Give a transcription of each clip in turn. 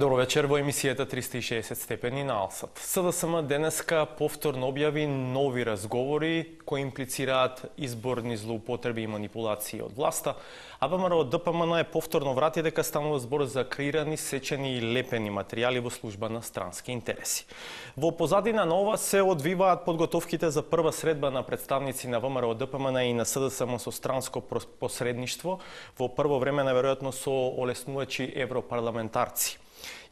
Добро вечер во емисијата 360 степени на Алсат. СДСМ денеска повторно објави нови разговори кои имплицираат изборни злоупотреби и манипулации од власта, а ВМРО ДПМН е повторно врати дека станува збор за креирани, сечени и лепени материјали во служба на странски интереси. Во позадина на ова се одвиваат подготовките за прва средба на представници на ВМРО ДПМН и на СДСМ со странско посредништво, во прво време наверојатно со олеснувачи европарламентарци.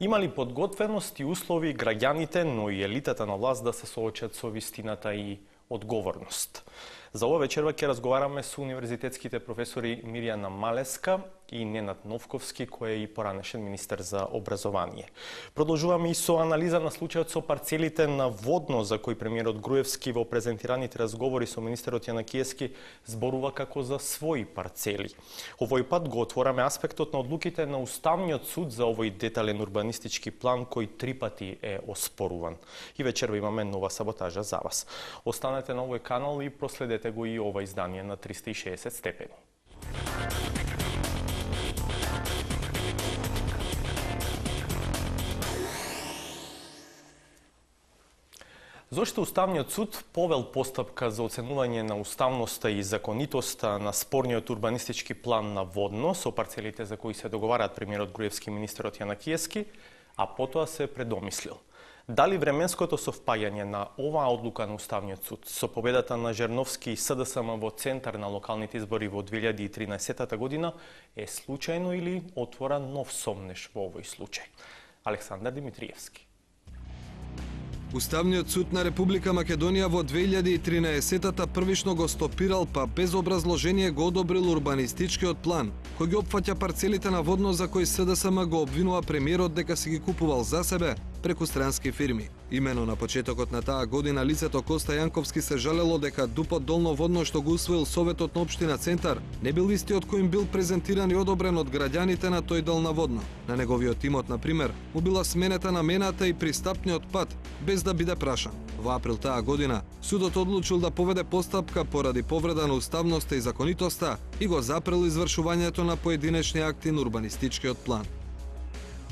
Има ли подготвеност и услови граѓаните, но и елитата на власт да се соочат со вистината и одговорност? За ова вечерва ќе разговараме со универзитетските професори Мирјана Малеска и Ненад Новковски, кој е и поранешен министер за образование. Продолжуваме и со анализа на случајот со парцелите на Водно, за кој премиерот Груевски во презентираните разговори со министерот Јанакиевски зборува како за своји парцели. Овој пат го отвораме аспектот на одлуките на Уставниот суд за овој детален урбанистички план кој 3 пати е оспоруван. И вечерва имаме нова саботажа за вас. Останете на овој канал и проследете го и ова издание на 360 степени. Зошто Уставниот суд повел постапка за оценување на уставноста и законитоста на спорниот урбанистички план на Водно со парцелите за кои се договараат премиерот Груевски и министерот Јанакиевски, а потоа се предомислил. Дали временското совпаѓање на оваа одлука на Уставниот суд со победата на Жерновски и СДСМ во центар на локалните избори во 2013 година е случајно или отвора нов сомнеш во овој случај? Александар Димитриевски. Уставниот суд на Република Македонија во 2013-та првично го стопирал, па без образложение го одобрил урбанистичкиот план, кој ги опфаќа парцелите на Водно за кои СДСМ го обвинува премиерот дека си ги купувал за себе преку странски фирми. Имено на почетокот на таа година лицето Коста Јанковски се жалело дека ДУП Долно Водно што го усвоил Советот на општина Центар не бил истиот кој им бил презентиран и одобрен од граѓаните на тој дел на Водно. На неговиот имот, на пример, му била сменета намената и пристапниот пат, без да биде прашан. Во април таа година, судот одлучил да поведе постапка поради повреда на уставноста и законитоста и го запрел извршувањето на поединечни акти на урбанистичкиот план.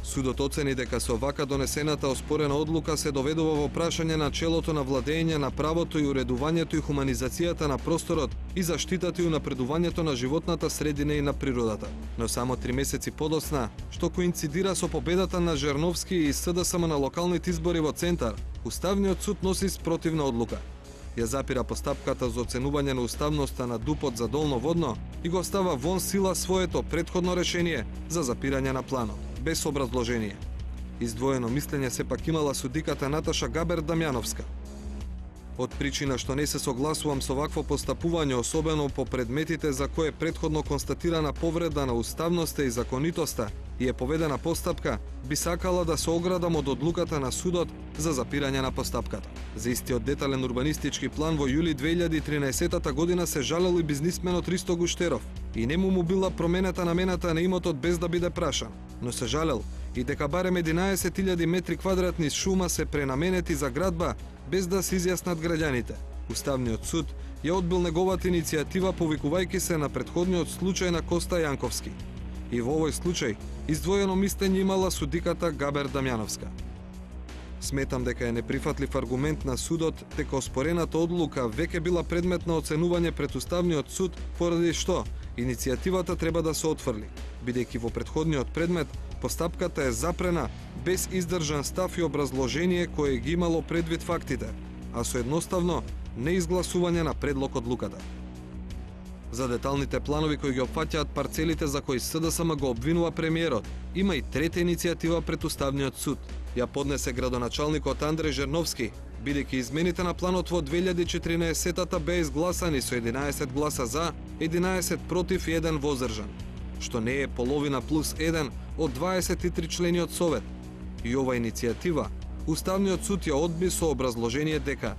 Судот оцени дека со вака донесената оспорена одлука се доведува во прашање на челото на владење на правото и уредувањето и хуманизацијата на просторот и заштитата и унапредувањето на животната средина и на природата. Но само 3 месеци подоцна, што коинцидира со победата на Жерновски и СДСМ на локалните избори во Центар, Уставниот суд носи спротивна одлука. Ја запира постапката за оценување на уставноста на ДУП-от за Долно Водно и го става вон сила своето претходно решение за запирање на планот, без образложение. Издвоено мислење сепак имала судиката Наташа Габер-Дамјановска. Од причина што не се согласувам со вакво постапување, особено по предметите за кои е претходно констатирана повреда на уставноста и законитоста и е поведена постапка, би сакала да се оградам од одлуката на судот за запирање на постапката. За истиот детален урбанистички план во јули 2013 година се жалел и бизнисменот Ристо Гуштеров и не му била променета намената на имотот без да биде прашан, но се жалел и дека барем 11.000 метри квадратни шума се пренаменети за градба без да се изјаснат граѓаните. Уставниот суд ја одбил неговата иницијатива повикувајќи се на претходниот случај на Коста Јанковски. И во овој случај издвоено мислење имала судиката Габер-Дамјановска. Сметам дека е неприфатлив аргумент на судот дека оспорената одлука веќе била предмет на оценување пред Уставниот суд, поради што иницијативата треба да се отфрли, бидејќи во претходниот предмет постапката е запрена без издржан став и образложение кое ги имало предвид фактите, а со едноставно неизгласување на предлог одлуката. За деталните планови кои ги опфаќаат парцелите за кои СДСМ го обвинува премиерот, има и трета иницијатива пред Уставниот суд. Ја поднесе градоначалникот Андреј Жерновски, бидејќи измените на планот во 2014-та беа изгласани со 11 гласа за, 11 против и 1 воздржан, што не е половина плюс 1 од 23 члени од Совет. И ова иницијатива Уставниот суд ја одби со образложение дека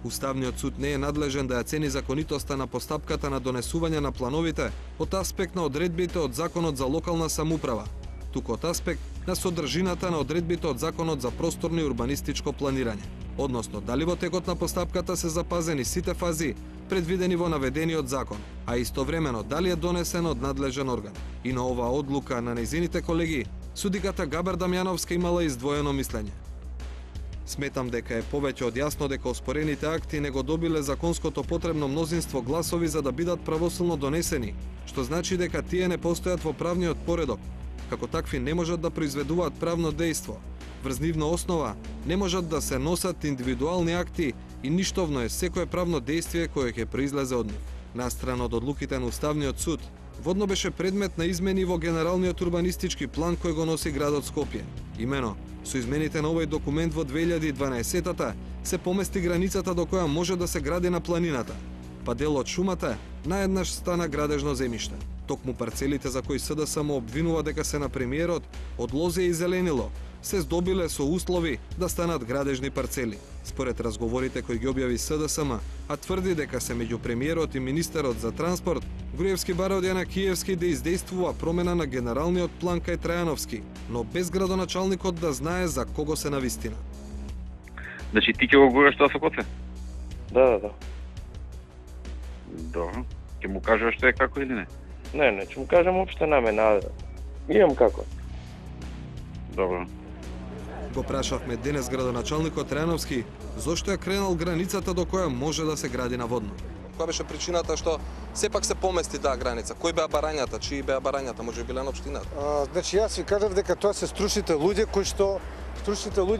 Уставниот суд не е надлежен да ја цени законитоста на постапката на донесување на плановите од аспект на одредбите од Законот за локална самоуправа, туку од аспект на содржината на одредбите од Законот за просторно и урбанистичко планирање, односно дали во текот на постапката се запазени сите фази предвидени во наведениот закон, а истовремено дали е донесен од надлежен орган. И на оваа одлука на нејзините колеги судиката Габер Дамјановска имала издвоено мислење. Сметам дека е повеќе од јасно дека оспорените акти не го добиле законското потребно мнозинство гласови за да бидат правосилно донесени, што значи дека тие не постојат во правниот поредок. Како такви не можат да произведуваат правно дејство. Врз нивна основа не можат да се носат индивидуални акти и ништовно е секое правно дејствие кое ќе произлезе од нив. Настрана од одлуките на Уставниот суд, водно беше предмет на измени во генералниот урбанистички план кој го носи градот Скопје. Имено, со измените на овој документ во 2012-та се помести границата до која може да се гради на планината, па дел од шумата наеднаш стана градежно земјиште. Токму парцелите за кои СДСМ обвинува дека се на премиерот, од лозија и зеленило, се здобиле со услови да станат градежни парцели. Според разговорите кои ги објави СДСМ, а тврди дека се меѓу премиерот и министерот за транспорт, Груевски бара од Јанакиевски да издействува промена на генералниот план кај Трајановски, но без градоначалникот да знае за кого се навистина. Значи ти ќе го гураш тоа со коце? Да. Добро. Ќе му кажеш што е како или не? Не, ќе му кажам опште намена. Имам како. Добро. Го прашавме денес градоначалникот Трајановски зошто е кренал границата до која може да се гради наводно. Која беше причината што сепак се помести таа граница? Кои беа барањата? Чии беа барањата? Може би биле на општината? Значи јас ви кажав дека тоа се стручните луѓе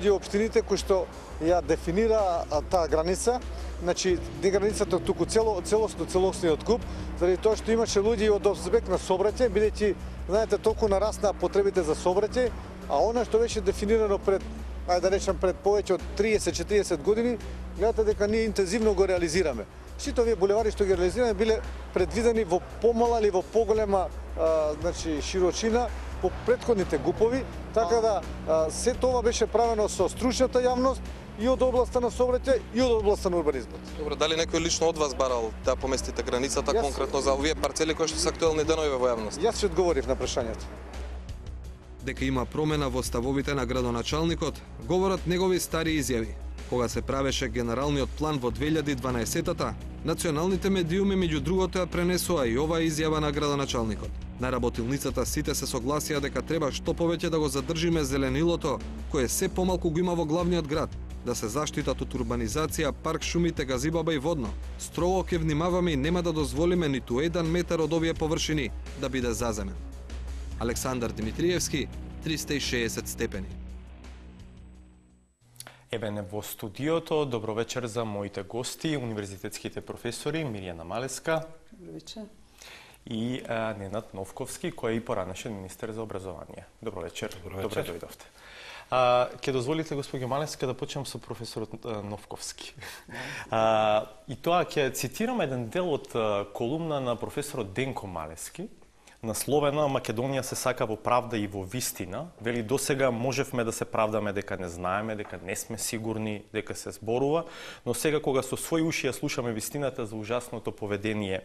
и општините кои што ја дефинира таа граница. Значи не границата туку целосниот куп, заради тоа што имаше луѓе од збег на сообраќај, бидејќи знаете толку нараснаа потребите за сообраќај, а она што беше дефинирано пред пред повеќе од 30-40 години, гледате дека ние интензивно го реализираме. Сите овие булевари што ги реализираме биле предвидени во помала или во поголема широчина по претходните ГУП-ови, така да се тоа беше правено со стручната јавност и од областа на сообраќај и од областа на урбанизмот. Добро, дали некој лично од вас барал да поместите границата конкретно за овие парцели кои што се актуелни денови во јавност? Јас ќе одговорив на прашањето. Дека има промена во ставовите на градоначалникот, говорат негови стари изјави. Кога се правеше генералниот план во 2012-та, националните медиуми меѓу другото ја пренесоа и оваа изјава на градоначалникот. На работилницата сите се согласија дека треба што повеќе да го задржиме зеленилото, кое се помалку го има во главниот град, да се заштитат од урбанизација, парк, шумите, газибаба и водно. Строго ќе внимаваме и нема да дозволиме ниту 1 метар од овие површини да биде заземен. Александар Димитриевски, 360 степени. Еве во студиото, добро вечер за моите гости, универзитетските професори Мирјана Малеска и Ненад Новковски, кој е и поранешен министер за образование. Добро вечер. Добре дојдовте. Ке дозволите, госпоѓо Малеска, да почнем со професорот Новковски. И тоа ќе цитирам еден дел од колумна на професорот Денко Малески, насловена "Македонија се сака во правда и во вистина". Вели, досега можевме да се правдаме дека не знаеме, дека не сме сигурни, дека се зборува, но сега кога со своји уши ја слушаме вистината за ужасното поведение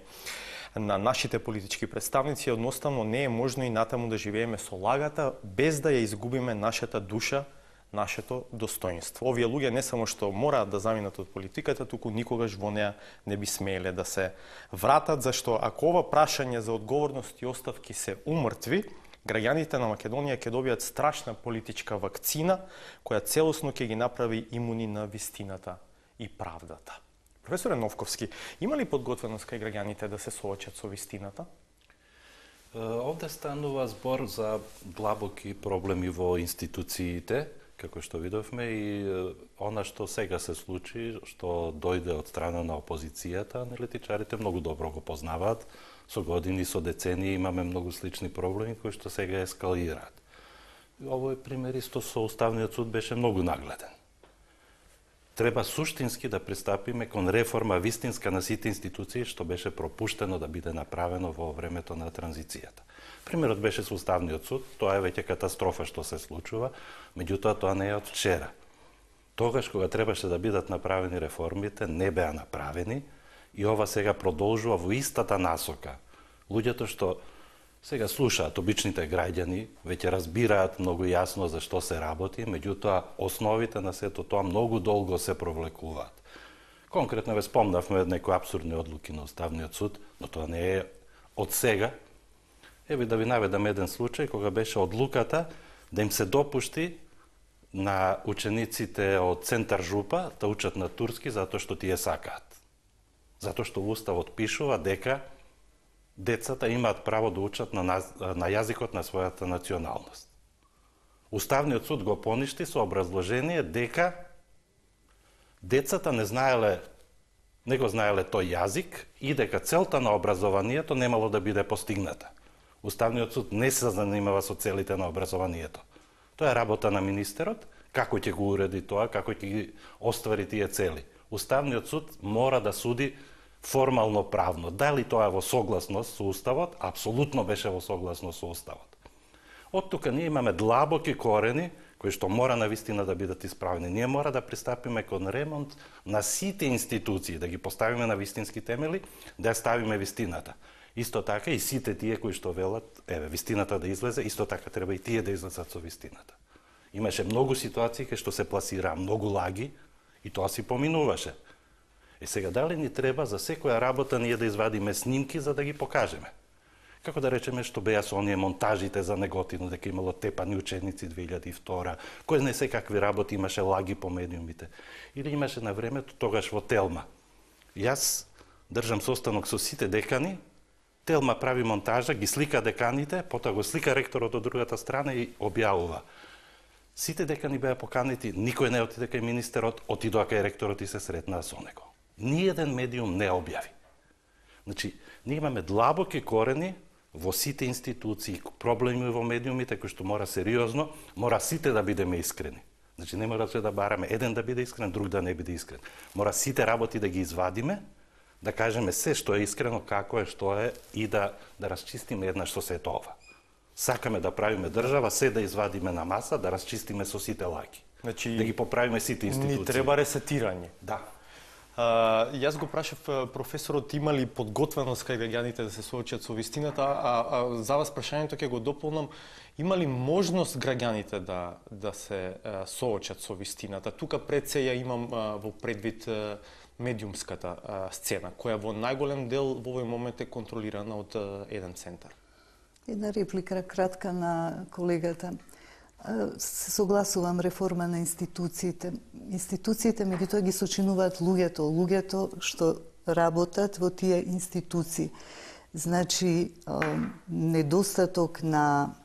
на нашите политички представници, едноставно не е можно и натаму да живееме со лагата без да ја изгубиме нашата душа, нашето достоинство. Овие луѓе не само што мораат да заминат од политиката, туку никогаш во неа не би смееле да се вратат, зашто ако ова прашање за одговорност и оставки се умртви, граѓаните на Македонија ќе добијат страшна политичка вакцина, која целосно ќе ги направи имуни на вистината и правдата. Професоре Новковски, има ли подготвеност кај граѓаните да се соочат со вистината? Овде станува збор за длабоки проблеми во институциите, како што видовме, и она што сега се случи, што дојде од страна на опозицијата, аналитичарите многу добро го познаваат. Со години, со децении имаме многу слични проблеми кои што сега ескалираат. Овој пример исто со Уставниот суд беше многу нагледен. Треба суштински да пристапиме кон реформа вистинска на сите институции, што беше пропуштено да биде направено во времето на транзицијата. Примерот беше со Уставниот суд, тоа е веќе катастрофа што се случува, меѓутоа тоа не е од вчера. Тогаш кога требаше да бидат направени реформите, не беа направени и ова сега продолжува во истата насока. Луѓето што сега слушаат, обичните граѓани, веќе разбираат многу јасно за што се работи, меѓутоа основите на сето тоа многу долго се провлекуваат. Конкретно ве спомнавме некои апсурдни одлуки на Уставниот суд, но тоа не е од сега. Еве да ви наведам еден случај кога беше одлуката да им се допушти на учениците од Центар Жупа да учат на турски затоа што тие сакаат. Затоа што Уставот пишува дека децата имаат право да учат на јазикот на својата националност. Уставниот суд го поништи со образложение дека децата не го знаеле тој јазик и дека целта на образованието немало да биде постигната. Уставниот суд не се занимава со целите на образованието. Тоа е работа на министерот, како ќе го уреди тоа, како ќе ги оствари тие цели. Уставниот суд мора да суди формално правно. Дали тоа е во согласност со Уставот? Апсолутно беше во согласност со Уставот. Од тука ние имаме длабоки корени кои што мора навистина да бидат исправени. Ние мора да пристапиме кон ремонт на сите институции, да ги поставиме на вистински темели, да ја ставиме вистината. Исто така и сите тие кои што велат, вистината да излезе, исто така треба и тие да излезат со вистината. Имаше многу ситуации кај што се пласираа многу лаги и тоа си поминуваше. Сега дали ни треба за секоја работа ние да извадиме снимки за да ги покажеме? Како да речеме што беа со оние монтажите за Неготино, дека имало тепани ученици 2002, кој не се какви работи имаше лаги по медиумите. Или имаше на времето тогаш во Телма. Јас држам состанок со сите декани, Телма прави монтажа, ги слика деканите, потоа го слика ректорот од другата страна и објавува. Сите декани беа поканети, никој не отиде кај министерот, отидоа кај ректорот и се сретнаа со него. Ниеден медиум не објави. Значи, ние имаме длабоки корени во сите институции, проблеми во медиумите кои што мора сериозно, мора сите да бидеме искрени. Значи, не мора да бараме еден да биде искрен, друг да не биде искрен. Мора сите работи да ги извадиме, да кажеме се што е искрено, како е, што е и да расчистиме еднаш со сето ова. Сакаме да правиме држава, се да извадиме на маса, да расчистиме со сите лаги. Значи, да ги поправиме сите институции. Ни треба ресетирање. Да. Јас го прашав професорот има ли подготвеност кај граѓаните да се соочат со вистината, а за вас прашањето ќе го дополнам, има ли можност граѓаните да се соочат со вистината? Тука пред се ја имам во предвид медиумската сцена, која во најголем дел во овој момент е контролирана од еден центар. Една реплика кратка на колегата. Се согласувам реформа на институциите. Институциите меѓутоа ги сочинуваат луѓето што работат во тие институции. Значи, недостаток на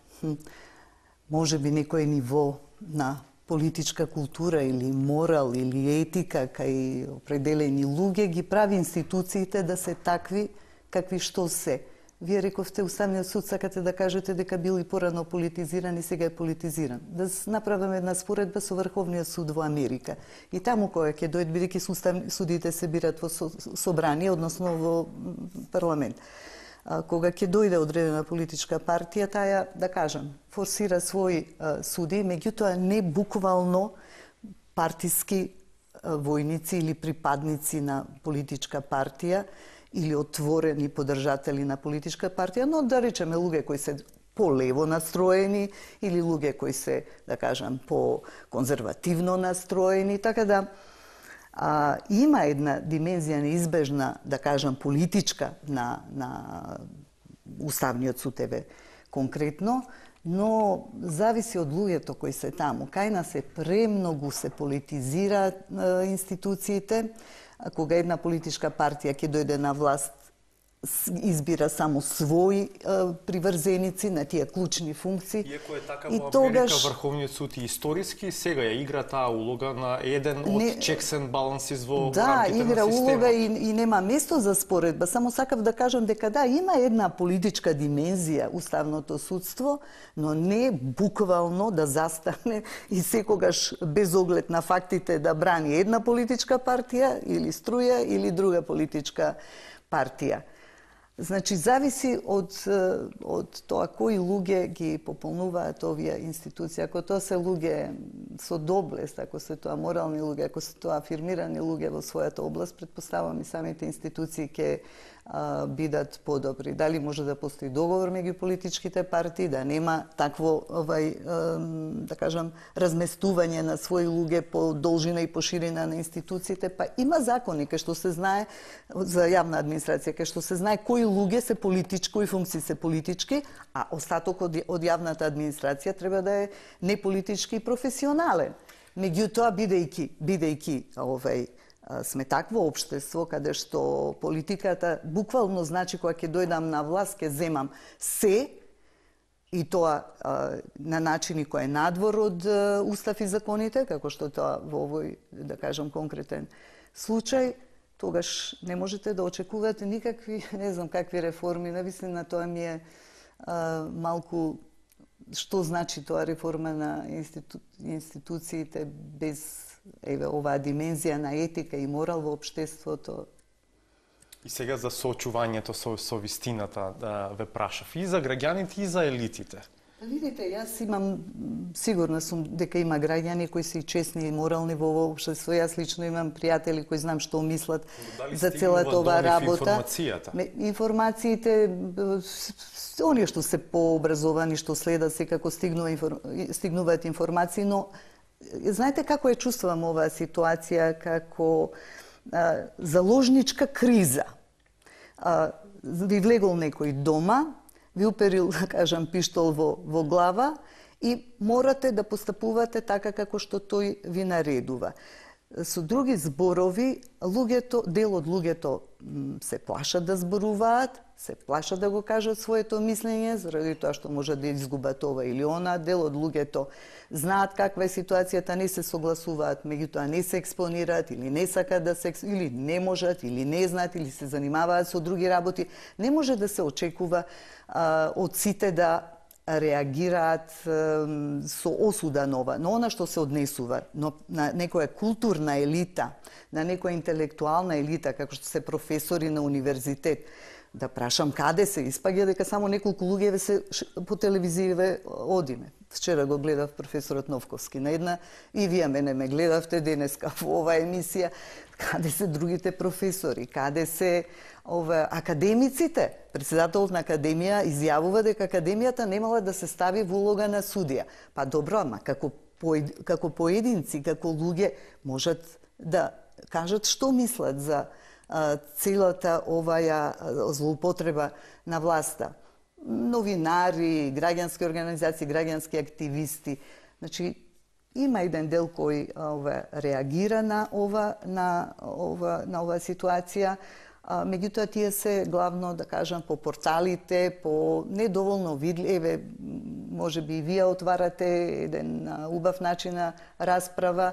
можеби некој ниво на политичка култура или морал или етика кај определени луѓе ги прави институциите да се такви какви што се. Вие рековте, Уставниот суд сакате да кажете дека бил и порано политизиран и сега е политизиран. Да направиме една споредба со Врховниот суд во Америка. И таму која ќе дојде, бидејќи судите се бират во собрание, односно во парламент. Кога ќе дојде одредена политичка партија, таа, да кажам, форсира своји суди, меѓутоа не буквално партиски војници или припадници на политичка партија, или отворени поддржатели на политичка партија, но да речеме луѓе кои се по-лево настроени или луѓе кои се, да кажам, по-конзервативно настроени, така да има една димензија неизбежна, да кажам, политичка на Уставниот суд конкретно, но зависи од луѓето кои се таму. Кај нас премногу се политизираат институциите. Кога една политичка партија ќе дојде на власт, избира само своји приврзеници на тие клучни функции. Иако е така во Америка, Врховниот суд и историски сега ја игра таа улога на еден од checks and balances во рамките на системот. Да, игра улога и нема место за споредба. Само сакав да кажам дека да, има една политичка димензија Уставното судство, но не буквално да застане и секогаш без оглед на фактите да брани една политичка партија или струја или друга политичка партија. Значи, зависи од тоа кои луѓе ги пополнуваат овие институции. Ако тоа се луѓе со доблест, ако се тоа морални луѓе, ако се тоа афирмирани луѓе во својата област, предпоставам и самите институции ќе бидат подобри. Дали може да постои договор меѓу политичките партии, да нема такво, да кажам, разместување на своји луѓе по должина и по ширина на институциите, па има закони кај што се знае за јавна администрација, кај што се знае кои луѓе се политичко и функции се политички, а остаток од јавната администрација треба да е неполитички и професионален. Меѓутоа, бидејќи сме такво општество каде што политиката буквално значи кога ќе дојдам на власт ќе земам се, и тоа на начини кој е надвор од устав и законите, како што тоа во овој, да кажам, конкретен случај, тогаш не можете да очекувате никакви, не знам какви реформи. Навистина тоа ми е малку што значи тоа реформа на институциите без оваа димензија на етика и морал во општеството. И сега за соочувањето со вистината ве прашав и за граѓаните и за елитите. Видите, јас имам, сигурна сум дека има граѓани кои се и честни и морални во ово општество. Јас лично имам пријатели кои знам што мислат за целата оваа работа. Информациите, оние што се пообразовани, што следат, секако стигнуваат информации, но знаете како ја чувствувам оваа ситуација, како заложничка криза. Ви влегол некој дома, ви уперил, да кажам, пиштол во глава и морате да постапувате така како што тој ви наредува. Со други зборови, дел од луѓето се плашат да зборуваат, се плашат да го кажат своето мислење, заради тоа што може да изгубат ова или она. Дел од луѓето знаат каква е ситуацијата, не се согласуваат, меѓутоа не се експонираат или не сакаат да се или не можат, или не знаат, или се занимаваат со други работи. Не може да се очекува од сите да реагираат со осуда нова, но она што се однесува на некоја културна елита, на некоја интелектуална елита, како што се професори на универзитет, да прашам каде се испаѓа дека само неколку луѓе се по телевизија одиме. Вчера го гледав професорот Новковски на една и вие мене ме гледавте денеска во оваа емисија. Каде се другите професори? Каде се академиците? Председателот на академија изјавува дека академијата немала да се стави во улога на судија. Па добро, ама како поединци, како луѓе можат да кажат што мислат за целата оваа злоупотреба на власта. Новинари, граѓански организации, граѓански активисти. Значи, има еден дел кој реагира на оваа ситуација, меѓутоа тие се главно, да кажам, по порталите, по недоволно видливе, може би и вие отварате еден убав начин на расправа,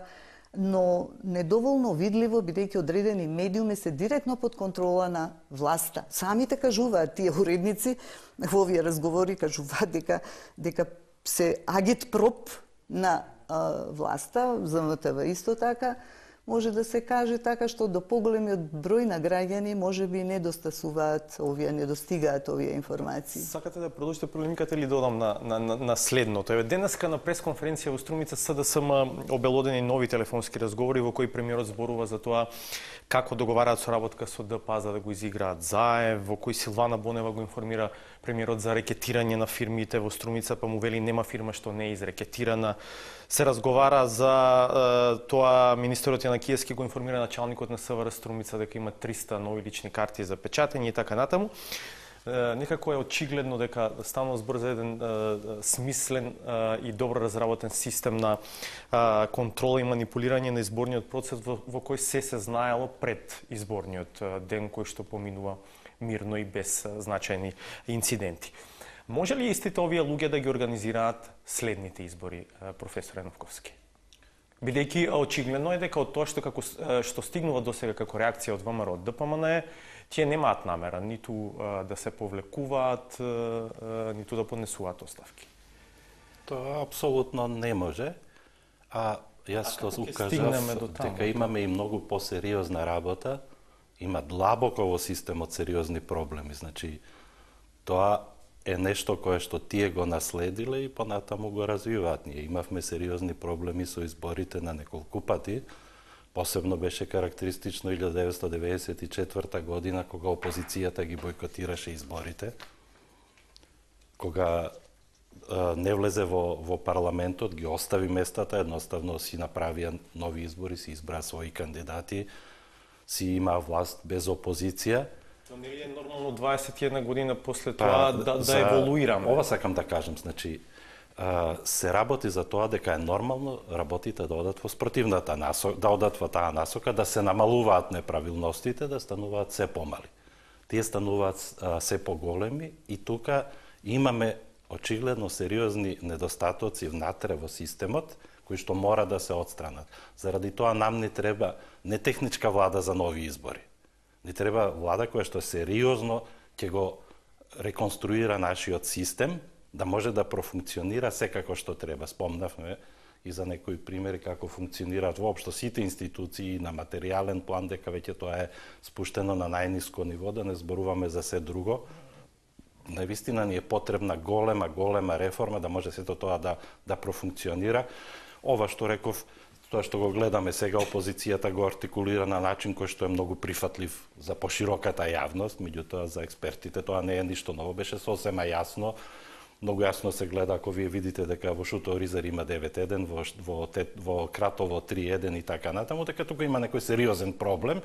но недоволно видливо, бидејќи одредени медиуми се директно под контрола на власта. Самите кажуваат, тие уредници во овие разговори кажуваат дека се агитпроп на власта, за МТВ исто така, може да се каже така што до поголемиот број на граѓани може би не достигаат овие информации. Сакате да продолжите полемиката или додам на следното? Денеска на пресконференција во Струмица СДСМ обелодени нови телефонски разговори во кои премиерот зборува за тоа како договараат соработка со ДПА за да го изиграат заев, во кој Силвана Бонева го информира премиерот за рекетирање на фирмите во Струмица, па му вели нема фирма што не е изрекетирана. Се разговара за тоа министерот Јанакиевски го информира началникот на СВР Струмица дека има 300 нови лични карти за печатење и така натаму. Некако е очигледно дека станува збор за еден смислен и добро разработен систем на контрола и манипулирање на изборниот процес во кој се знаело пред изборниот ден кој што поминува мирно и без значајни инциденти. Може ли истите овие луѓе да ги организираат следните избори, професор Новковски? Бидејќи очигледно е дека од тоа што стигнува до сега како реакција од ВМРО од ДПМН, тие немаат намера ниту да се повлекуваат, ниту да поднесуваат оставки. Тоа апсолутно не може. А јас што укажав дека имаме и многу посериозна работа, има длабоко во системот сериозни проблеми. Значи, тоа е нешто кое што тие го наследиле и понатаму го развиваат. Ние имавме сериозни проблеми со изборите на неколку пати. Посебно беше карактеристично 1994 година, кога опозицијата ги бойкотираше изборите. Кога не влезе во парламентот, ги остави местата, едноставно си направија нови избори, си избра своји кандидати, си има власт без опозиција Но нели е нормално 21 година после тоа да еволуираме? Ова сакам да кажам, значи се работи за тоа дека е нормално работите да одат во спротивната насока, да одат во таа насока, да се намалуваат неправилностите, да стануваат се помали. Тие стануваат се поголеми и тука имаме очигледно сериозни недостатоци внатре во системот, кои што мора да се отстранат. Заради тоа нам не треба не техничка влада за нови избори. Не треба влада која што сериозно ќе го реконструира нашиот систем, да може да профункционира секако што треба. Спомнавме и за некои примери како функционираат воопшто сите институции на материјален план, дека веќе тоа е спуштено на најниско ниво, да не зборуваме за се друго. Навистина ни е потребна голема реформа да може сето тоа да профункционира. Ова што реков, тоа што го гледаме сега, опозицијата го артикулира на начин кој што е многу прифатлив за пошироката јавност, меѓутоа за експертите тоа не е ништо ново, беше сосема јасно. Многу јасно се гледа ако вие видите дека во Шуто Оризар има 9-1, во Кратово 3-1 и така натаму, дека тука има некој сериозен проблем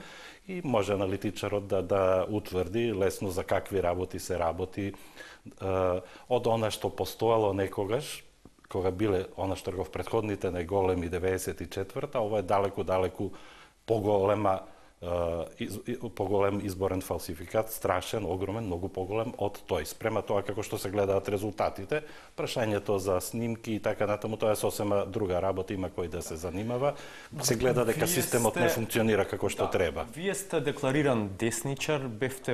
и може аналитичарот да утврди лесно за какви работи се работи од она што постоело некогаш, кога биле она што реков претходните најголеми 94-та, ова е далеку поголем изборен фалсификат, страшен, огромен, многу поголем од тој. Спрема тоа како што се гледаат резултатите, прашањето за снимки и така натаму, тоа е сосема друга работа, има кој да се занимава. Се гледа дека системот не функционира како што треба. Вие сте деклариран десничар, бевте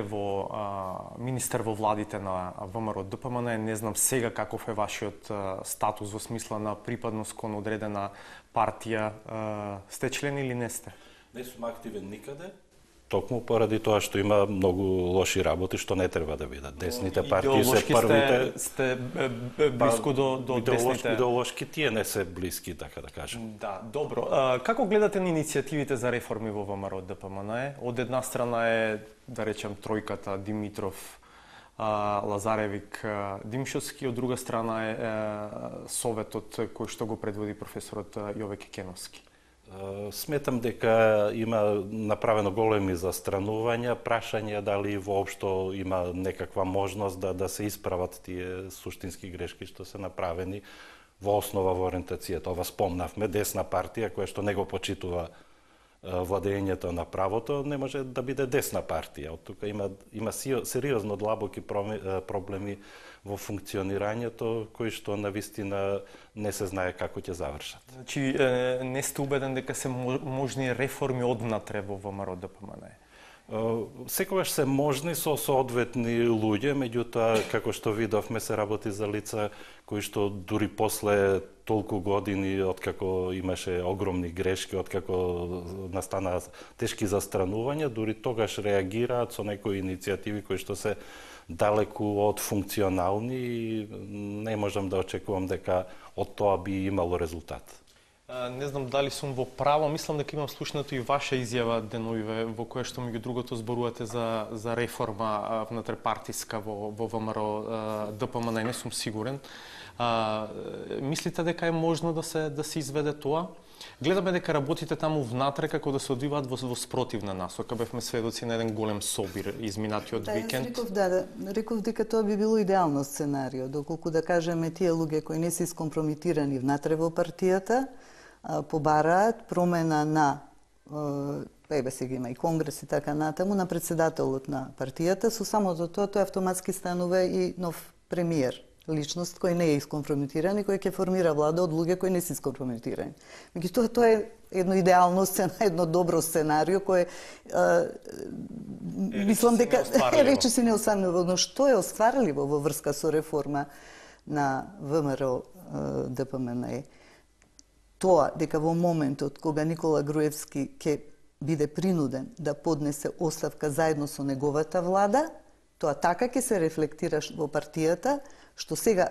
министер во владите на ВМРО ДПМН, не знам сега каков е вашиот статус во смисла на припадност кон одредена партија, сте член или не сте? Не сум активен никаде, токму поради тоа што има многу лоши работи што не треба да бидат. Десните партии се првите. Сте близко до десните. Идеолошки тие не се блиски, така да кажем. Да, добро. Како гледате на иницијативите за реформи во ВМРО ДПМН? Од една страна е, да речем, тројката Димитров, Лазаревик, Димшовски, од друга страна е советот кој што го предводи професорот Јове Кекеновски. Сметам дека има направено големи застранувања, прашање дали воопшто има некаква можност да се исправат тие суштински грешки што се направени во основа во ориентацијата. Ова спомнавме, десна партија која што не го почитува владењето на правото, не може да биде десна партија. Од тука има сериозно длабоки проблеми во функционирањето, кои што навистина не се знае како ќе завршат. Значи, не сте убеден дека се можни реформи однатре во ВМРО ДПМН? Секогаш се можни со соодветни луѓе, меѓутоа, како што видовме, се работи за лица кои што дури после толку години, откако имаше огромни грешки, откако настана тешки застранувања, дури тогаш реагираат со некои иницијативи кои што се далеку од функционални и не можам да очекувам дека од тоа би имало резултат. Не знам дали сум во право, мислам дека имам слушнато и ваша изјава деновиве во која што меѓу другото зборувате за реформа внутрипартиска во ВМРО ДПМН, не сум сигурен. Мислите дека е можно да се изведе тоа? Гледаме дека работите таму внатре како да се одвиваат во спротивна насока. Бевме сведоци на еден голем собир изминатиот викенд. Реков дека тоа би било идеално сценарио, доколку да кажеме тие луѓе кои не се искомпромитирани внатре во партијата, побараат промена на сега има и конгрес и така натаму, на председателот на партијата, со самото тоа тој автоматски станува и нов премиер, личност кој не е искомпрометиран и кој ќе формира влада од луѓе кои не се искомпрометирани. Меѓутоа тоа е едно идеално сценарио, едно добро сценарио кое мислам дека рече се неостварливо, но што е остварливо во врска со реформа на ВМРО ДПМН? Тоа дека во моментот кога Никола Груевски ќе биде принуден да поднесе оставка заедно со неговата влада, тоа така ќе се рефлектира во партијата, што сега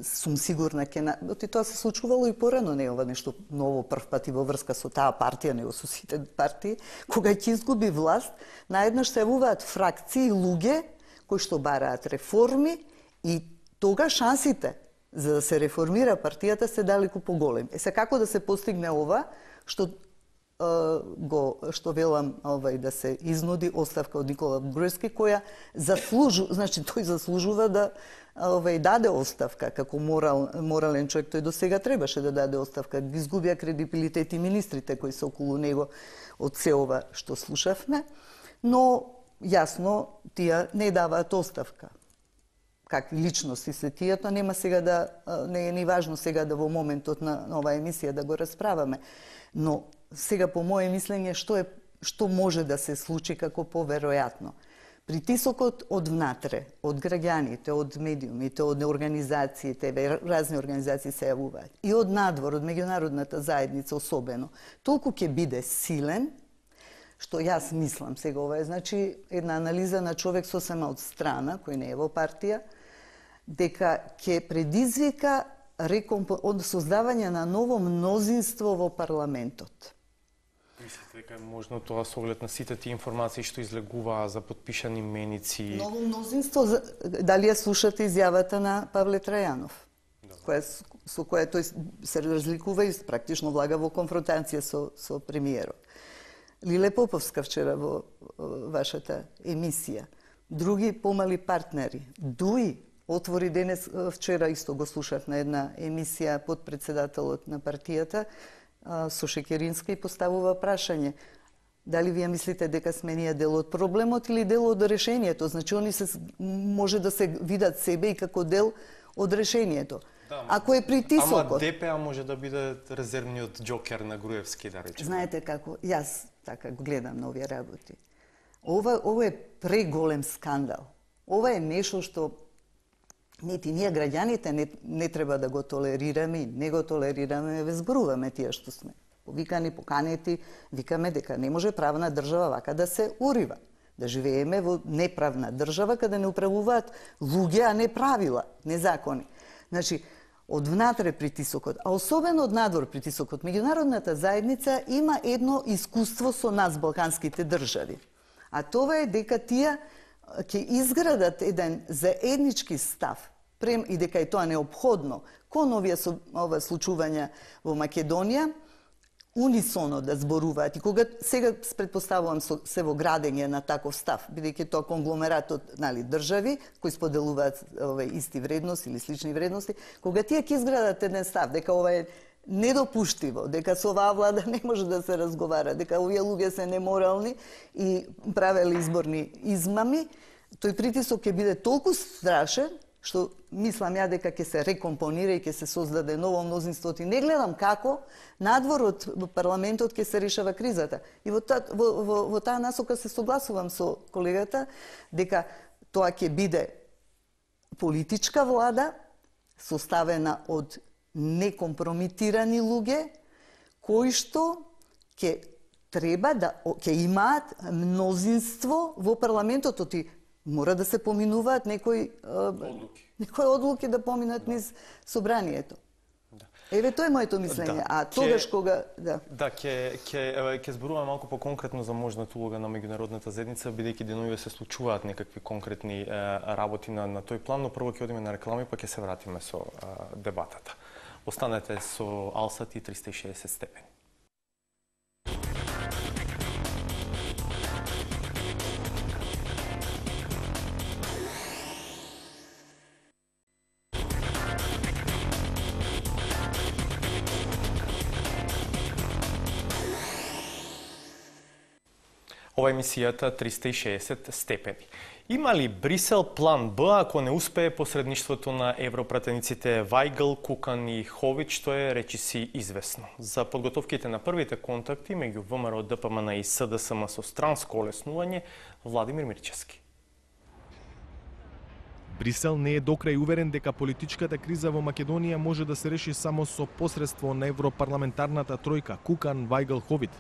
сум сигурна ќе тоа се случувало и порано, не е ова нешто ново прв пат и во врска со таа партија, него со сите партии, кога ќе изгуби власт, наеднаш се јавуваат фракции луѓе кои што бараат реформи и тога шансите за да се реформира партијата се далеку поголеми. Се како да се постигне ова, што што велам да се изнуди оставка од Никола Груевски, која тој заслужува да даде оставка како морален човек. Тој до сега требаше да даде оставка. Изгубија кредибилитет и министрите кои се околу него од се ова што слушавме, но јасно тие не даваат оставка. Какви личности се тие, тоа нема сега не е ни важно сега да во моментот на оваа емисија да го расправаме. Но сега по моје мислење што може да се случи како поверојатно. Притисокот од внатре, од граѓаните, од медиумите, од организациите, разни организации се јавуваат, и од надвор, од меѓународната заедница особено, толку ќе биде силен, што јас мислам сега, ова е значи една анализа на човек сосема од страна, кој не е во партија, дека ќе предизвика од создавање на ново мнозинство во парламентот. Мислите дека е можно тоа со оглед на сите тие информации што излегуваа за подпишани меници? Ново мнозинство, дали ја слушате изјавата на Павле Трајанов, со која тој се разликува и практично влага во конфронтација со премиерот. Лиле Поповска вчера во вашата емисија, други помали партнери, Дуи отвори денес, вчера исто го слушав на една емисија под председателот на партијата, со Шекеринска, и поставува прашање. Дали вие мислите дека сме ние дел од проблемот или дел од решението? Значи, они може да се видат себе и како дел од решението. Да, ако е притисокот... Ама ДПА може да биде резервниот џокер на Груевски, да речеме. Знаете како, јас така гледам на овие работи. Ова е преголем скандал. Ова е нешто што нити ние граѓаните не треба да го толерираме и не го толерираме, ве зборуваме тие што сме повикани, поканети, викаме дека не може правна држава вака да се урива. Да живееме во неправна држава каде не управуваат луѓе, а не правила, не закони. Значи, од внатре притисокот, а особено од надвор притисокот, меѓународната заедница има едно искуство со нас, балканските држави. А тоа е дека тие ќе изградат еден заеднички став и дека е тоа неопходно кон овие случувања во Македонија, унисоно да зборуваат. И кога сега претпоставувам се во градење на таков став, бидејќи тоа конгломератот, држави кои споделуваат исти вредности или слични вредности, кога тие ќе изградат еден став дека ова е недопуштиво, дека со оваа влада не може да се разговара, дека овие луѓе се неморални и правеле изборни измами, тој притисок ќе биде толку страшен што мислам ја дека ќе се рекомпонира и ќе се создаде ново мнозинство. И не гледам како надвор од парламентот ќе се решава кризата. И во таа насока се согласувам со колегата дека тоа ќе биде политичка влада составена од некомпромитирани луѓе кои што ќе имаат мнозинство во парламентот. Мора да се поминуваат некои одлуки да поминат низ собранието. Еве, тоа е моето мислење. А тогаш кога... Да, ќе зборуваме малку по-конкретно за можната улога на меѓународната заедница, бидејќи денови се случуваат некакви конкретни работи на тој план, но прво ќе одиме на реклами, па ќе се вратиме со дебатата. Останете со Алсат и 360 степени. Ова е емисијата 360 степени. Има ли Брисел план Б ако не успее посредништвото на европратениците Вајгл, Кукан и Хович, што е речиси известно? За подготовките на првите контакти меѓу ВМРО, ДПМН и СДСМ со странско олеснување, Владимир Мирчевски. Брисел не е докрај уверен дека политичката криза во Македонија може да се реши само со посредство на европарламентарната тројка Кукан, Вајгл, Хович.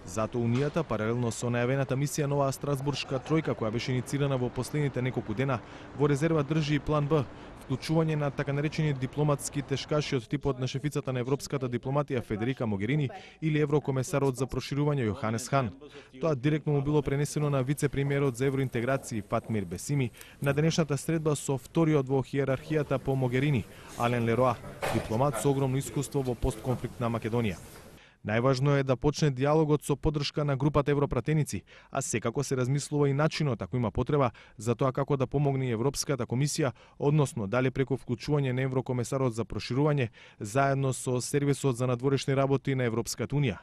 Зато Унијата, паралелно со најавената мисија нова Страсбуршка тројка, која беше иницирана во последните неколку дена, во резерва држи и план Б, вклучување на така наречени дипломатски тешкаши од типот на шефицата на европската дипломатија Федерика Могерини или еврокомесарот за проширување Јоханес Хан. Тоа директно му било пренесено на вице-премиерот за евроинтеграција Фатмир Бесими на денешната средба со вториот во хиерархијата по Могерини, Ален Лероа, дипломат со огромно искуство во постконфликтна Македонија. Најважно е да почне диалогот со поддршка на групата европратеници, а секако се размислува и начинот ако има потреба за тоа како да помогне Европската комисија, односно дали преку вклучување на еврокомесарот за проширување заедно со сервисот за надворешни работи на Европската унија.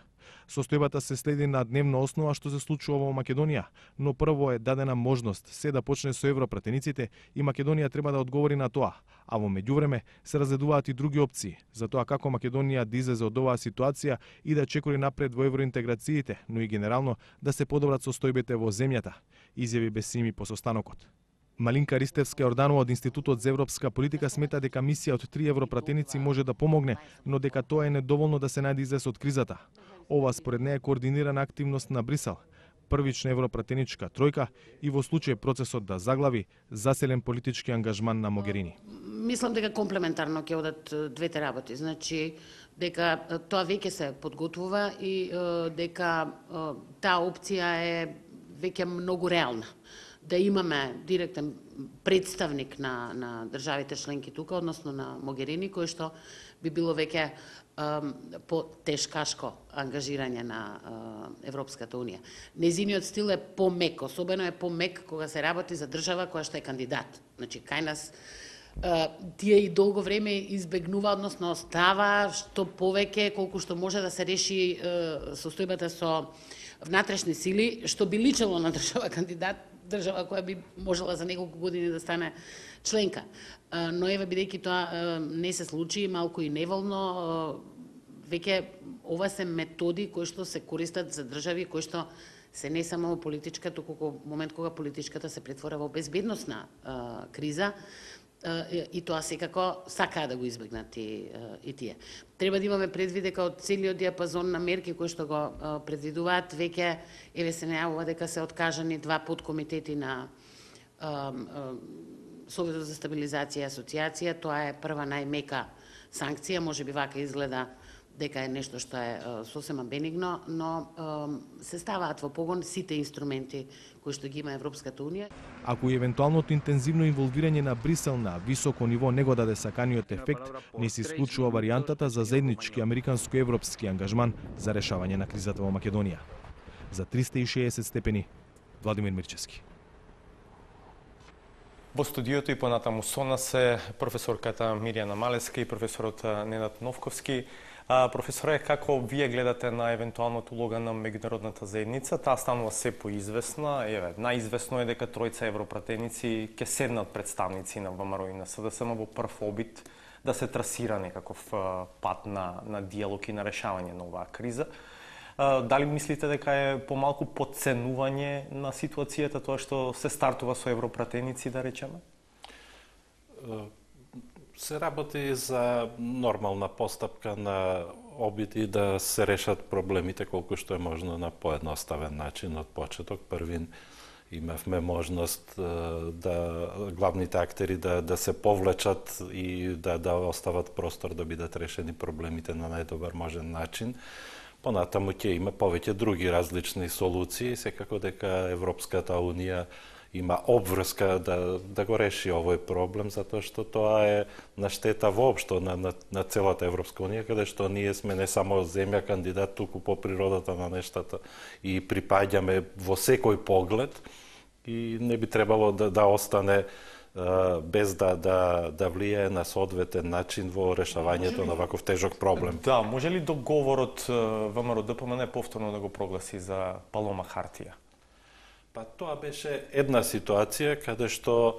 Состојбата се следи на дневна основа што се случува во Македонија, но прво е дадена можност се да почне со европратениците и Македонија треба да одговори на тоа, а во меѓувреме се разгледуваат и други опции за тоа како Македонија да излезе од оваа ситуација и да чекори напред во евроинтеграциите, но и генерално да се подобрат состојбите во земјата, изјави Бесими по состанокот. Малинка Ристевска-Јорданова од Институтот за европска политика смета дека мисија од 3 европратеници може да помогне, но дека тоа е недоволно да се најде излез од кризата. Ова според неја е координирана активност на Брисел, првична европратеничка тројка и во случај процесот да заглави заселен политички ангажман на Могерини. Мислам дека комплементарно ќе одат двете работи, значи дека тоа веќе се подготвува и дека таа опција е веќе многу реална. Да имаме директен представник на државите членки тука, односно на Могерини, кој што би било веќе по-тешкашко ангажирање на Европската унија. Незиниот стил е помек, особено е помек кога се работи за држава која што е кандидат. Значи, кај нас тие и долго време избегнува, односно остава што повеќе колку што може да се реши состојбата со внатрешни сили, што би личело на држава кандидат, држава која би можела за неколку години да стане членка. Но еве, бидејќи тоа не се случи, малку и неволно, веќе ова се методи кои што се користат за држави кои што се не само политичка, туку во момент кога политичката се претвора во безбедносна криза, и тоа секако сакаа да го избегнат и тие. Треба да имаме предвид дека од целиот диапазон на мерки кои што го предвидуваат, веќе еве се најавува дека се откажани 2 подкомитети на Советот за стабилизација и асоциација. Тоа е прва најмека санкција, можеби вака изгледа дека е нешто што е сосема бенигно, но се ставаат во погон сите инструменти кои што ги има Европската унија. Ако и евентуалното интензивно инволвирање на Брисел на високо ниво не го даде саканиот ефект, не се исклучува варијантата за заеднички американско-европски ангажман за решавање на кризата во Македонија. За 360 степени, Владимир Мирчевски. Во студиото и понатаму со нас е професорката Мирјана Малеска и професорот Ненад Новковски. Професоре, како вие гледате на евентуалната улога на меѓународната заедница? Таа станува се поизвестна. Еве, најизвестно е дека тројца европратеници ќе седнат представници на ВМРО и на СДСМ во прв обид да се трасира некаков пат на диалог и на решавање на оваа криза. Дали мислите дека е помалку подценување на ситуацијата тоа што се стартува со европратеници, да речеме? Се работи за нормална постапка на обиди да се решат проблемите колку што е можно на поедноставен начин од почеток. Првин имавме можност да главните актери да се повлечат и да остават простор да бидат решени проблемите на најдобар можен начин. Понатаму ќе има повеќе други различни солуции, секако дека Европската унија има обврска да го реши овој проблем, затоа што тоа е на штета воопшто на целата Европска унија, каде што ние сме не само земја кандидат, туку по природата на нештата и припаѓаме во секој поглед и не би требало да остане без да влијае на соодветен начин во решавањето на ваков тежок проблем. Да, може ли договорот ВМРО-ДПМН повторно да го прогласи за Палома хартија? Па тоа беше една ситуација каде што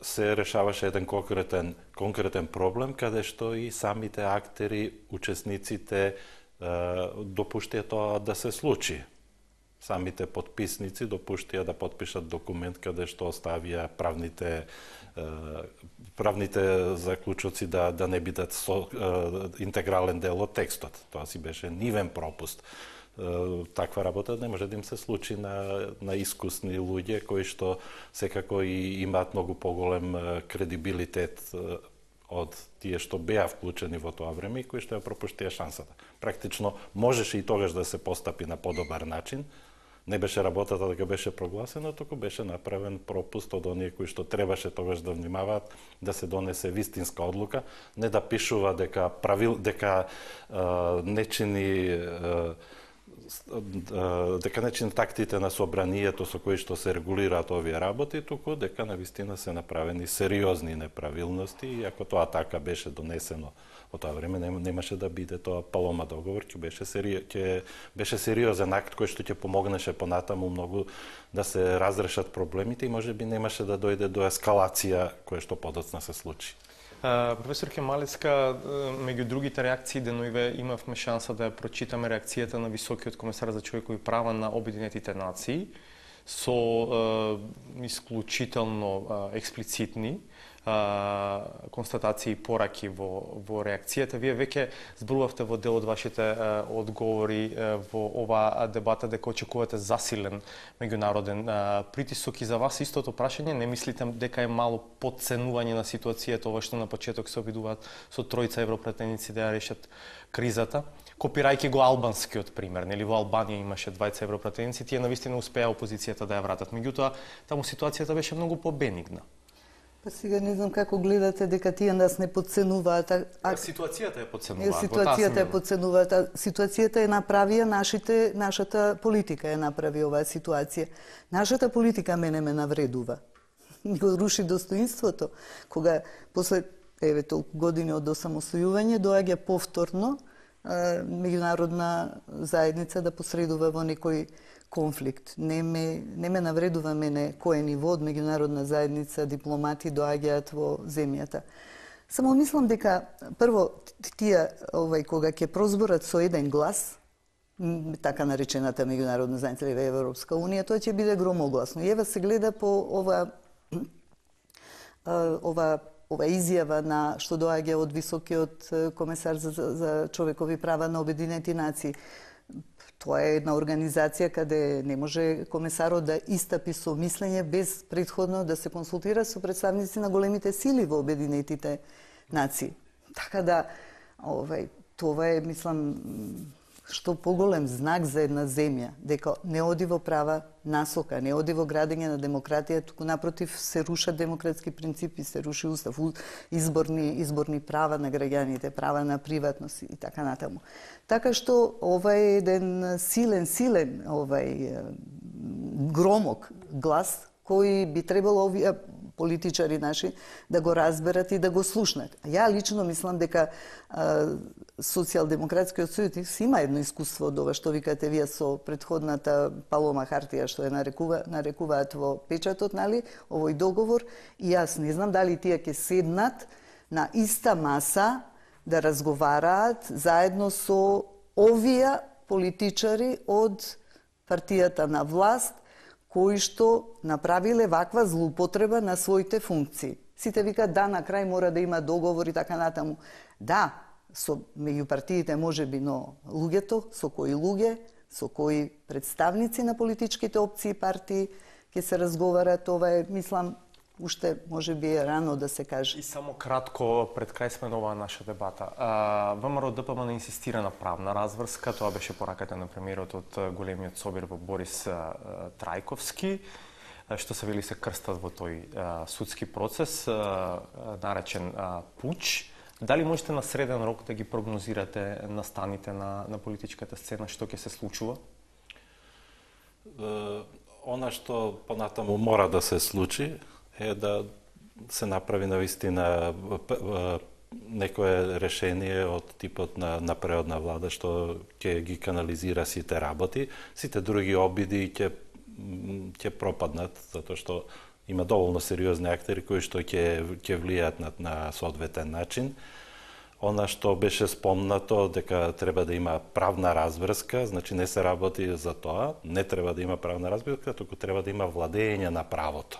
се решаваше еден конкретен проблем, каде што и самите актери, учесниците допуштија тоа да се случи. Самите подписници допуштија да подпишат документ каде што оставија правните заклучоци да не бидат интегрален дел од текстот. Тоа си беше нивен пропуст. Таква работа не може да им се случи на искусни луѓе кои што секако и имаат многу поголем кредибилитет од тие што беа вклучени во тоа време и кои што ја пропуштија шансата. Практично можеше и тогаш да се постапи на подобар начин, не беше работата дека беше прогласена, туку беше направен пропуст од оние кои што требаше тогаш да внимаваат да се донесе вистинска одлука, не да пишува дека нечини тактите на собранието со кои што се регулираат овие работи, туку дека навистина се направени сериозни неправилности, и ако тоа така беше донесено во тоа време, немаше да биде тоа Палома договор, ќе беше сериозен акт кој што ќе помогнеше понатаму многу да се разрешат проблемите и можеби немаше да дојде до ескалација која што подоцна се случи. Професор Кемалевска, меѓу другите реакции деноиве имавме шанса да ја прочитаме реакцијата на високиот комесар за човекови права на Обединетите нации со исклучително експлицитни констатации и пораки во реакцијата. Вие веќе зборувавте во дел од вашите одговори во оваа дебата дека очекувате засилен меѓународен притисок, и за вас истото прашање, не мислите дека е мало подценување на ситуацијата ова што на почеток се обидуваат со тројца европратеници да ја решат кризата? Копирајќи го албанскиот пример, нели во Албанија имаше двајца европратеници, тие навистина успеа опозицијата да ја вратат. Меѓутоа, таму ситуацијата беше многу побенигна. Па сега не знам како гледате дека тие нас не подценуваат. Ситуацијата е подценуваат. Ситуацијата е подценуваат. Ситуацијата е направија нашата политика е направи оваа ситуација. Нашата политика мене ме навредува. Ми го руши достоинството. Кога после толку години од осамостојување доаѓа повторно меѓународна заедница да посредува во некој конфликт. Не ме навредува мене кој ниво од меѓународна заедница, дипломати доаѓаат во земјата. Само мислам дека прво тие кога ќе прозборат со еден глас, така наречената меѓународна заедница или Европска унија, тоа ќе биде громогласно. И ева се гледа по ова изјава на што доаѓа од високиот комесар за човекови права на Обединети нации. Тоа е една организација каде не може комесарот да истапи со мислење без претходно да се консултира со представници на големите сили во Обединетите нации. Така да, тоа е, мислам, што поголем знак за една земја, дека не оди во права насока, не оди во градење на демократија, туку напротив се рушат демократски принципи, се руши устав, изборни права на граѓаните, права на приватност и така натаму. Така што ова е еден силен громок глас кој би требало овие политичари наши да го разберат и да го слушнат. Ја лично мислам дека Социјалдемократскиот сојуз има едно искуство од ова што викате вие со претходната Палома хартија што ја нарекуваат во печатот, нали, овој договор, и јас не знам дали тие ќе седнат на иста маса да разговараат заедно со овие политичари од партијата на власт кои што направиле ваква злоупотреба на своите функции. Сите викаат да, на крај мора да има договор и така натаму. Да, со меѓу партиите можеби, но луѓето, со кои представници на политичките опции и партии ќе се разговарат, ова е, мислам, уште можеби е рано да се каже. И само кратко пред крај сме на оваа наша дебата. ВМРО-ДПМН инсистира на правна разврска, тоа беше пораката на премиерот од големиот собир во Борис Трајковски, што се вели се крстат во тој судски процес, наречен пуч. Дали можете на среден рок да ги прогнозирате настаните на политичката сцена, што ќе се случува? Она што понатаму мора да се случи е да се направи навистина некое решение од типот на преодна влада што ќе ги канализира сите работи, сите други обиди ќе пропаднат, затоа што има доволно сериозни актери кои што ќе влијаат на соодветен начин. Она што беше спомнато дека треба да има правна разврска, значи не се работи за тоа, не треба да има правна разврска, туку треба да има владење на правото.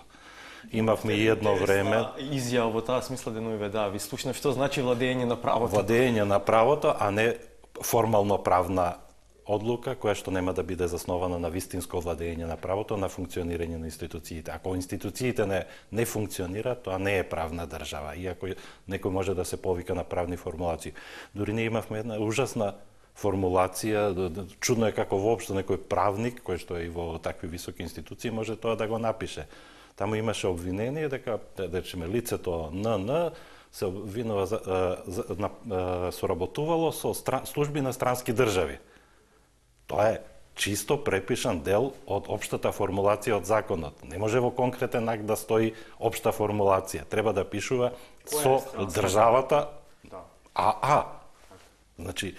Имавме и едно време изјава во таа смисла деноиве, да, ви слушнав што значи владење на правото. Владење на правото, а не формално правна одлука која што нема да биде заснована на вистинско владење на правото, на функционирање на институциите. Ако институциите не функционираат, тоа не е правна држава, иако некој може да се повика на правни формулации. Дури ние имавме една ужасна формулација, чудно е како воопшто некој правник, кој што е и во такви високи институции, може тоа да го напише. Таму имаше обвинение дека, речеме, лицето НН се обвинува соработувало со служби на странски држави. Тоа е чисто препишан дел од општата формулација од законот. Не може во конкретен акт да стои општа формулација. Треба да пишува со државата АА. Значи,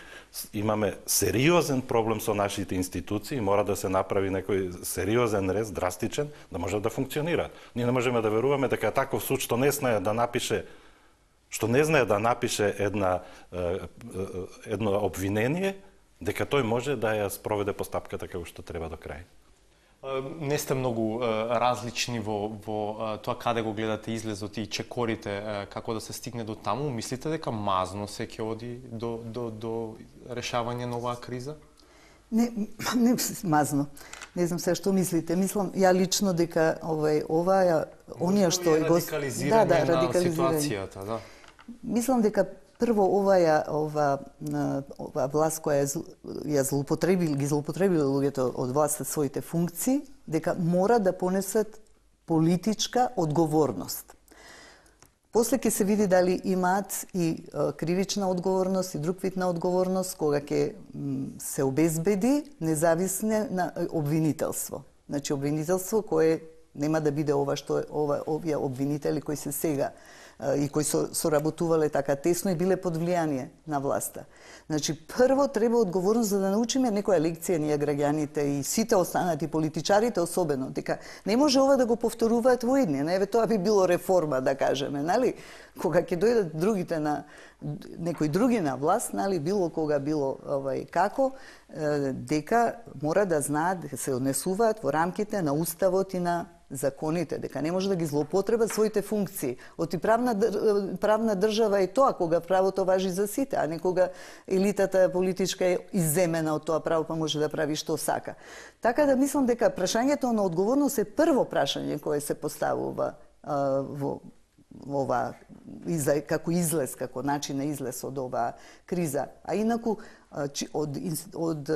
имаме сериозен проблем со нашите институции, мора да се направи некој сериозен рез, драстичен, да може да функционира. Ние не можеме да веруваме дека таков суд што не знае да напише едно обвинение, дека тој може да ја спроведе постапката како што треба до крај. Не сте многу различни во тоа каде го гледате излезот и чекорите, како да се стигне до таму. Мислите дека мазно се ќе оди до решавање на оваа криза? Не мазно. Не знам се што мислите. Мислам ја лично дека оние што го радикализирање на ситуацијата, да. Мислам дека прво ова власт која ги злоупотребили луѓето од власта своите функции, дека мора да понесат политичка одговорност. После ќе се види дали имаат и кривична одговорност и друг вид на одговорност кога ќе се обезбеди независно на обвинителство. Значи обвинителство кое нема да биде овие обвинители кои се сега и кои соработувале така тесно и биле под влијание на власта. Значи, прво треба одговорност за да научиме некоја лекција ние граѓаните и сите останати политичарите особено, дека не може ова да го повторуваат во иднина. Еве тоа би било реформа, да кажеме, нали? Кога ќе дојдат другите на некои други на власт, нали, било кога било како, дека мора да знаат дека се однесуваат во рамките на уставот и на законите, дека не може да ги злоупотребат своите функции. Оти правна држава е тоа, кога правото важи за сите, а не кога елитата политичка е изземена од тоа право, па може да прави што сака. Така да мислам дека прашањето на одговорност е прво прашање кое се поставува во како излез, како начин на излез од оваа криза. А инаку, од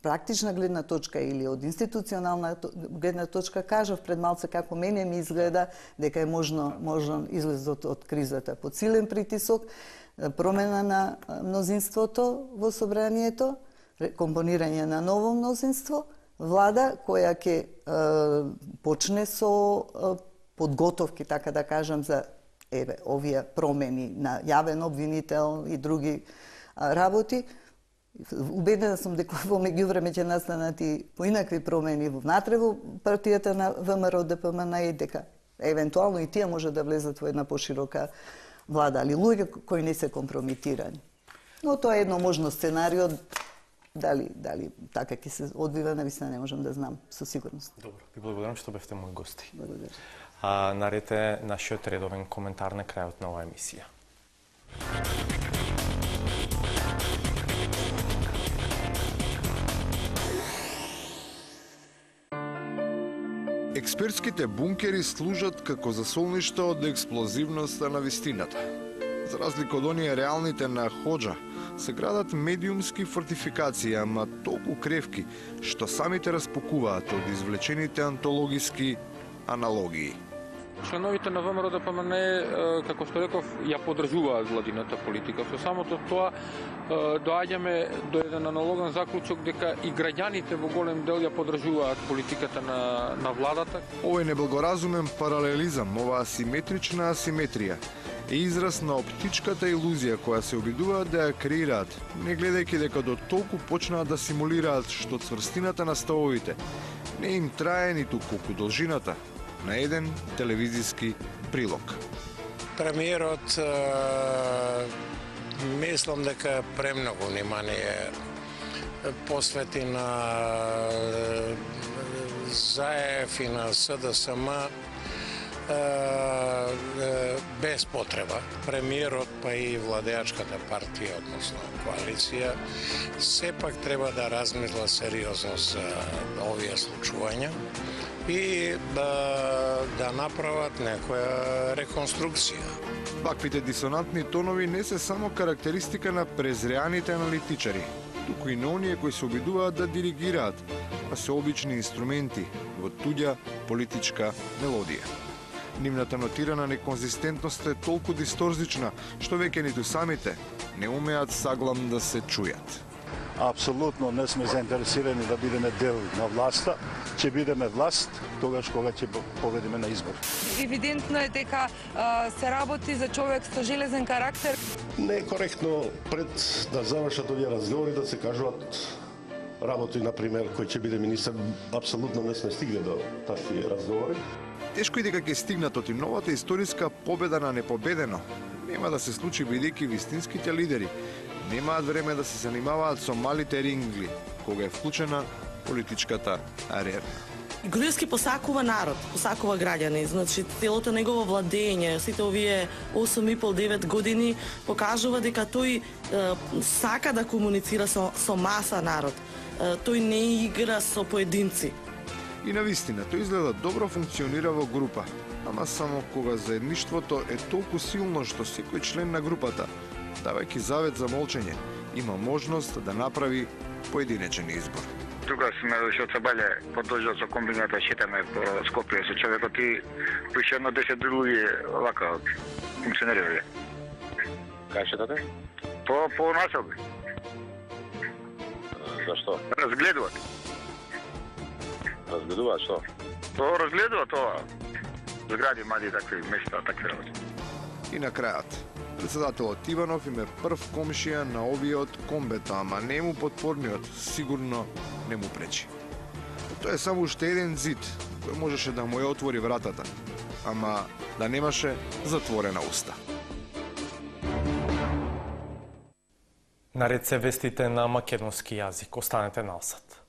практична гледна точка или од институционална гледна точка, кажав пред малце како мене ми изгледа дека е можен излезот од кризата под силен притисок, промена на мнозинството во собранието, компонирање на ново мнозинство, влада која ќе почне со подготовки, така да кажам, за овие промени на јавен обвинител и други работи. Убедена сум дека во меѓувреме ќе настанат и поинакви промени внатре во партијата на ВМРО ДПМН и дека евентуално и тие може да влезат во една поширока влада, али луѓе кои не се компрометирани. Но тоа е едно можно сценарио, дали така ќе се одвива, навистина не можам да знам со сигурност. Добро, ви благодарам што бевте мои гости. Благодарам. Наред е нашиот редовен коментар на крајот на оваа емисија. Експертските бункери служат како засолништа од експлозивноста на вистината. За разлика од оние реалните на Хоџа, се градат медиумски фортификации, ама толку кревки, што самите распокуваат од извлечените антологиски аналогии. Членовите на ВМРО ДПМН, како што реков, ја поддржуваат владината политика. Со самото тоа доаѓаме до еден аналоган заклучок дека и граѓаните во голем дел ја поддржуваат политиката на владата. Овој неблагоразумен паралелизам, оваа асиметрична асиметрија е израз на оптичката илузија која се обидуваат да ја креираат, не гледајќи дека до толку почнаат да симулираат што цврстината на ставовите не им трае ниту колку должината на еден телевизиски прилог. Премиерот мислам дека премногу внимание посвети на ЗАЕФ и на СДСМ без потреба. Премиерот па и владеачката партија, односно коалиција, сепак треба да размисла сериозно за овие случувања, и да направат некоја реконструкција. Ваквите дисонантни тонови не се само карактеристика на презреаните аналитичари, туку и на оние кои се обидуваат да диригираат, а се обични инструменти во туѓа политичка мелодија. Нивната нотирана неконзистентност е толку дисторзична, што веќе ниту самите не умеат саглам да се чујат. Апсолутно не сме заинтересирани да бидеме дел на власта. Ќе бидеме власт тогаш кога ќе победиме на избор. Евидентно е дека се работи за човек со железен карактер. Не е коректно пред да завршат овие разговори да се кажуваат работи, например, кој ќе биде министар. Апсолутно не сме стигли до такви разговори. Тешко и дека ќе стигнат оти новата историска победа на непобедено. Нема да се случи бидејќи вистинските лидери немаат време да се занимаваат со малите рингли, кога е вклучена политичката арена. Груевски посакува народ, посакува граѓани, значи целото негово владење, сите овие 8,5-9 години покажува дека тој сака да комуницира со маса народ. Тој не игра со поединци. И навистина, тој изгледа добро функционира во група, ама само кога заедништвото е толку силно што секој член на групата, давајќи завет за молчење, има можност да направи поединечен избор. Тука сме уште од Сабаље продолжил со комбината, шетаме по Скопје со човекот и пише едно 10 други вака функционери. Кај шетате? По населби. Зашто? Разгледуваат. Разгледуваат што? Разгледуваат тоа. Згради, мади, такви места, такви работи. И на крајот, председателот Иванов им е прв комшија на овиот комбето, ама не му подпорниот, сигурно не му пречи. Тоа е само уште еден зид, кој можеше да му ја отвори вратата, ама да немаше затворена уста. Наред се вестите на македонски јазик. Останете на Алсат.